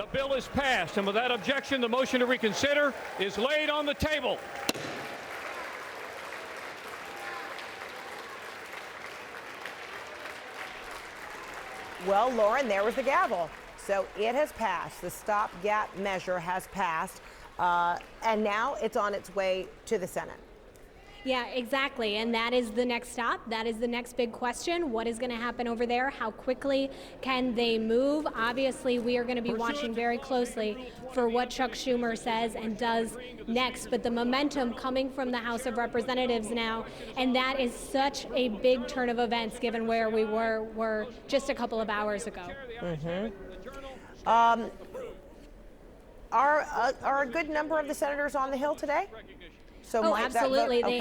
The bill is passed, and without objection, the motion to reconsider is laid on the table. Well, Lauren, there was the gavel. So it has passed. The stopgap measure has passed, and now it's on its way to the Senate. Yeah, exactly. And that is the next stop. That is the next big question. What is going to happen over there? How quickly can they move? Obviously, we are going to be watching very closely for what Chuck Schumer says and does next. But the momentum coming from the House of Representatives now, and that is such a big turn of events given where we were just a couple of hours ago. Are a good number of the senators on the Hill today? So absolutely. Okay.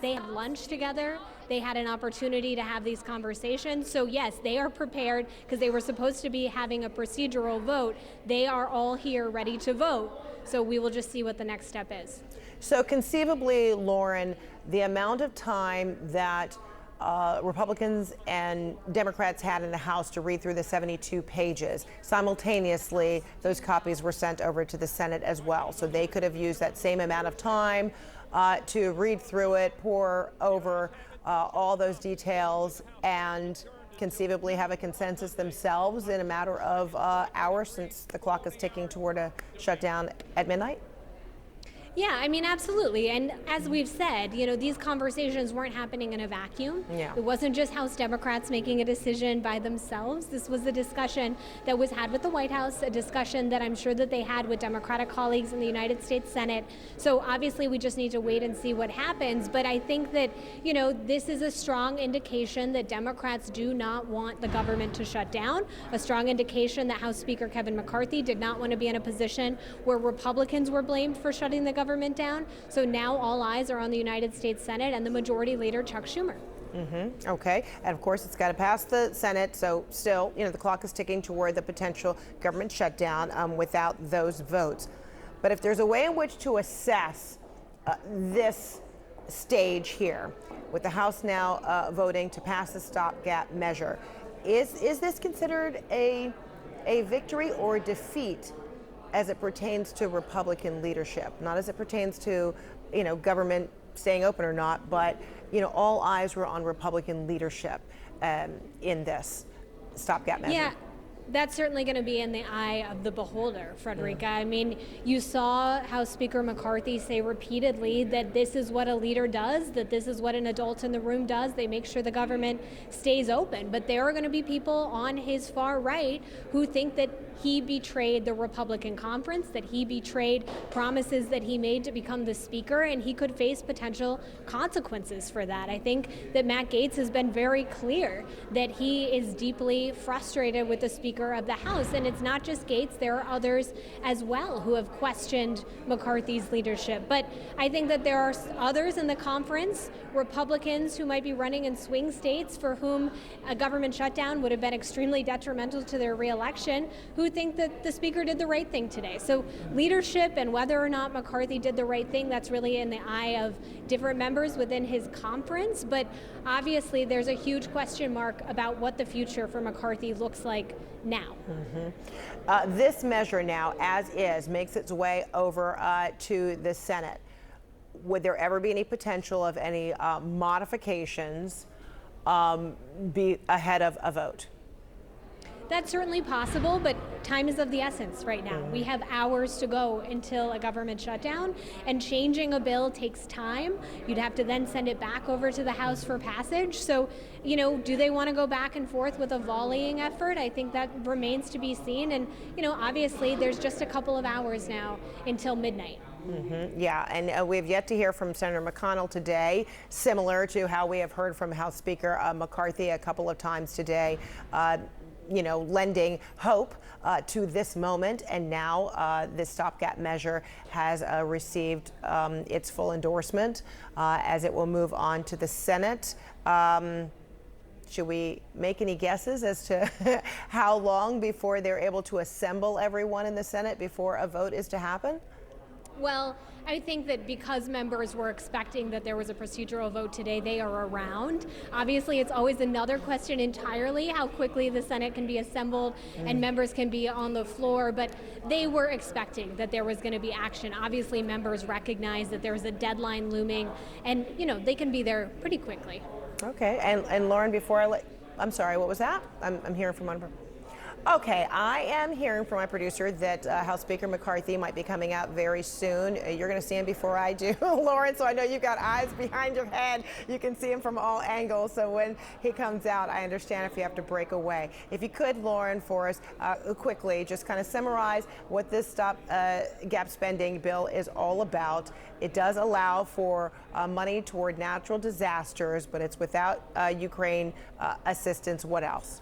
They had lunch together. They had an opportunity to have these conversations. So yes, they are prepared because they were supposed to be having a procedural vote. They are all here ready to vote. So we will just see what the next step is. So conceivably, Lauren, the amount of time that Republicans and Democrats had in the House to read through the 72 pages. Simultaneously, those copies were sent over to the Senate as well. So they could have used that same amount of time to read through it, pour over all those details, and conceivably have a consensus themselves in a matter of hours, since the clock is ticking toward a shutdown at midnight? Yeah, I mean, absolutely. And as we've said, these conversations weren't happening in a vacuum. Yeah. It wasn't just House Democrats making a decision by themselves. This was a discussion that was had with the White House, a discussion that I'm sure that they had with Democratic colleagues in the United States Senate. So obviously we just need to wait and see what happens. But I think that, this is a strong indication that Democrats do not want the government to shut down, a strong indication that House Speaker Kevin McCarthy did not want to be in a position where Republicans were blamed for shutting the government down. So now all eyes are on the United States Senate and the Majority Leader Chuck Schumer. Okay. And of course, it's got to pass the Senate. So still, the clock is ticking toward the potential government shutdown without those votes. But if there's a way in which to assess this stage here, with the House now voting to pass the stopgap measure, is this considered a victory or defeat as it pertains to Republican leadership? Not as it pertains to, government staying open or not, but, all eyes were on Republican leadership in this stopgap measure. Yeah. That's certainly going to be in the eye of the beholder, Frederica. I mean, you saw House Speaker McCarthy say repeatedly that this is what a leader does, that this is what an adult in the room does. They make sure the government stays open. But there are going to be people on his far right who think that he betrayed the Republican conference, that he betrayed promises that he made to become the speaker, and he could face potential consequences for that. I think that Matt Gaetz has been very clear that he is deeply frustrated with the Speaker of the House. And it's not just Gaetz, there are others as well who have questioned McCarthy's leadership. But I think that there are others in the conference, Republicans who might be running in swing states for whom a government shutdown would have been extremely detrimental to their reelection, who think that the Speaker did the right thing today. So leadership and whether or not McCarthy did the right thing, that's really in the eye of different members within his conference. But obviously there's a huge question mark about what the future for McCarthy looks like now. This measure now, as is, makes its way over to the Senate. Would there ever be any potential of any modifications be ahead of a vote? That's certainly possible, but time is of the essence right now. We have hours to go until a government shutdown, and changing a bill takes time. You'd have to then send it back over to the House for passage. So, do they want to go back and forth with a volleying effort? I think that remains to be seen. And, obviously there's just a couple of hours now until midnight. Yeah, and we've yet to hear from Senator McConnell today, similar to how we have heard from House Speaker McCarthy a couple of times today. Lending hope to this moment. And now this stopgap measure has received its full endorsement as it will move on to the Senate. Should we make any guesses as to how long before they're able to assemble everyone in the Senate before a vote is to happen? Well, I think that because members were expecting that there was a procedural vote today, they are around. Obviously, it's always another question entirely how quickly the Senate can be assembled and members can be on the floor, but they were expecting that there was going to be action. Obviously, members recognize that there's a deadline looming, and they can be there pretty quickly. Okay, and Lauren, before I'm sorry, what was that? I'm hearing from one. Okay, I am hearing from my producer that House Speaker McCarthy might be coming out very soon. You're going to see him before I do, Lauren, so I know you've got eyes behind your head. You can see him from all angles, so when he comes out, I understand if you have to break away. If you could, Lauren, for us, quickly, just kind of summarize what this Stop Gap Spending bill is all about. It does allow for money toward natural disasters, but it's without Ukraine assistance. What else?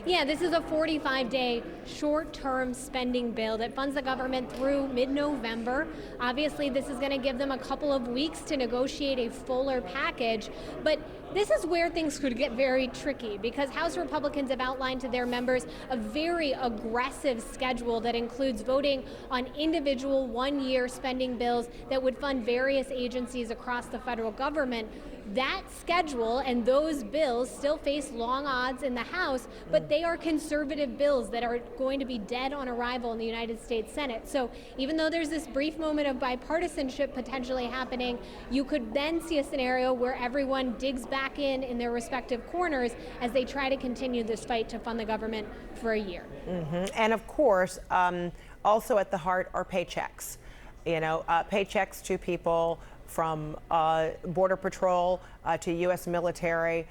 Yeah, this is a 45-day short-term spending bill that funds the government through mid-November. Obviously, this is going to give them a couple of weeks to negotiate a fuller package, but this is where things could get very tricky because House Republicans have outlined to their members a very aggressive schedule that includes voting on individual one-year spending bills that would fund various agencies across the federal government. That schedule and those bills still face long odds in the House, but they are conservative bills that are going to be dead on arrival in the United States Senate. So even though there's this brief moment of bipartisanship potentially happening, you could then see a scenario where everyone digs back in their respective corners as they try to continue this fight to fund the government for a year. And of course, also at the heart are paychecks. Paychecks to people from Border Patrol to U.S. military.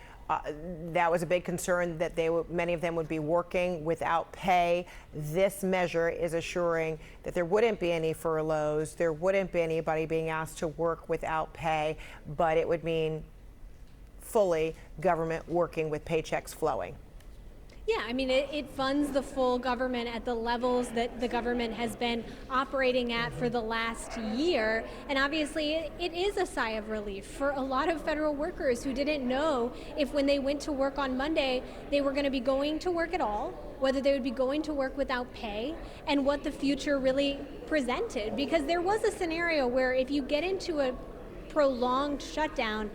That was a big concern that many of them would be working without pay. This measure is assuring that there wouldn't be any furloughs, there wouldn't be anybody being asked to work without pay, but it would mean fully government working with paychecks flowing. Yeah, I mean, it funds the full government at the levels that the government has been operating at for the last year. And obviously, it is a sigh of relief for a lot of federal workers who didn't know if when they went to work on Monday, they were going to be going to work at all, whether they would be going to work without pay, and what the future really presented. Because there was a scenario where if you get into a prolonged shutdown,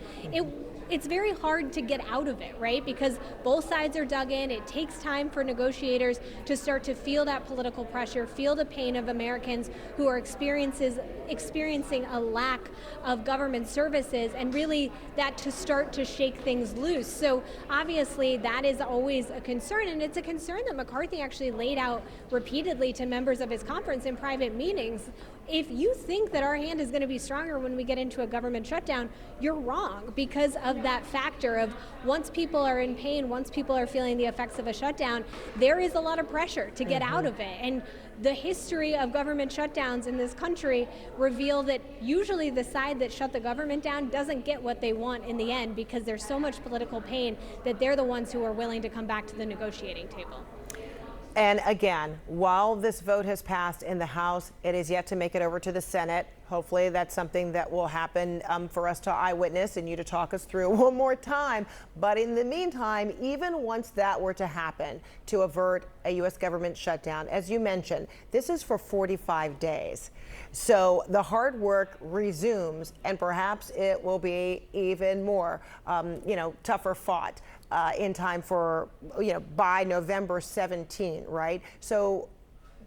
it's very hard to get out of it, right? Because both sides are dug in. It takes time for negotiators to start to feel that political pressure, feel the pain of Americans who are experiencing a lack of government services, and really that to start to shake things loose. So obviously that is always a concern, and it's a concern that McCarthy actually laid out repeatedly to members of his conference in private meetings. If you think that our hand is going to be stronger when we get into a government shutdown, you're wrong, because of that factor of once people are in pain, once people are feeling the effects of a shutdown, there is a lot of pressure to get out of it. And the history of government shutdowns in this country reveal that usually the side that shut the government down doesn't get what they want in the end, because there's so much political pain that they're the ones who are willing to come back to the negotiating table. And again, while this vote has passed in the House, it is yet to make it over to the Senate. Hopefully that's something that will happen for us to eyewitness and you to talk us through one more time. But in the meantime, even once that were to happen, to avert a U.S. government shutdown, as you mentioned, this is for 45 days. So the hard work resumes, and perhaps it will be even more, tougher fought in time for, by November 17, right? So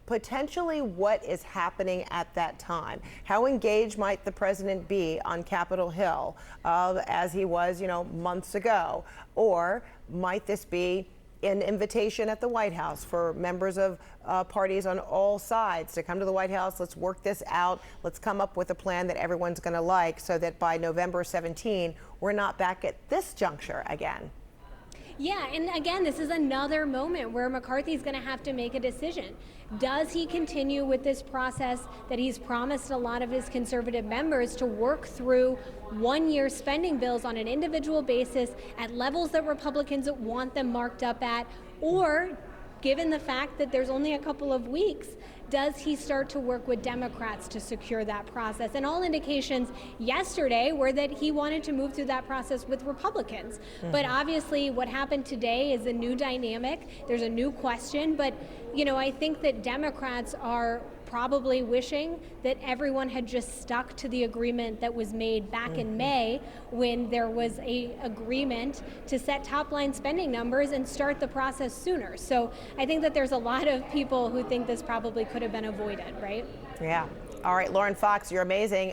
potentially what is happening at that time? How engaged might the president be on Capitol Hill as he was, months ago? Or might this be an invitation at the White House for members of parties on all sides to come to the White House? Let's work this out. Let's come up with a plan that everyone's going to like, so that by November 17, we're not back at this juncture again. Yeah, and again, this is another moment where McCarthy's going to have to make a decision. Does he continue with this process that he's promised a lot of his conservative members to work through one-year spending bills on an individual basis at levels that Republicans want them marked up at? Or, given the fact that there's only a couple of weeks, does he start to work with Democrats to secure that process? And all indications yesterday were that he wanted to move through that process with Republicans. But obviously what happened today is a new dynamic. There's a new question, but I think that Democrats are probably wishing that everyone had just stuck to the agreement that was made back in May, when there was a agreement to set top line spending numbers and start the process sooner. So I think that there's a lot of people who think this probably could have been avoided, right? Yeah. All right, Lauren Fox, you're amazing.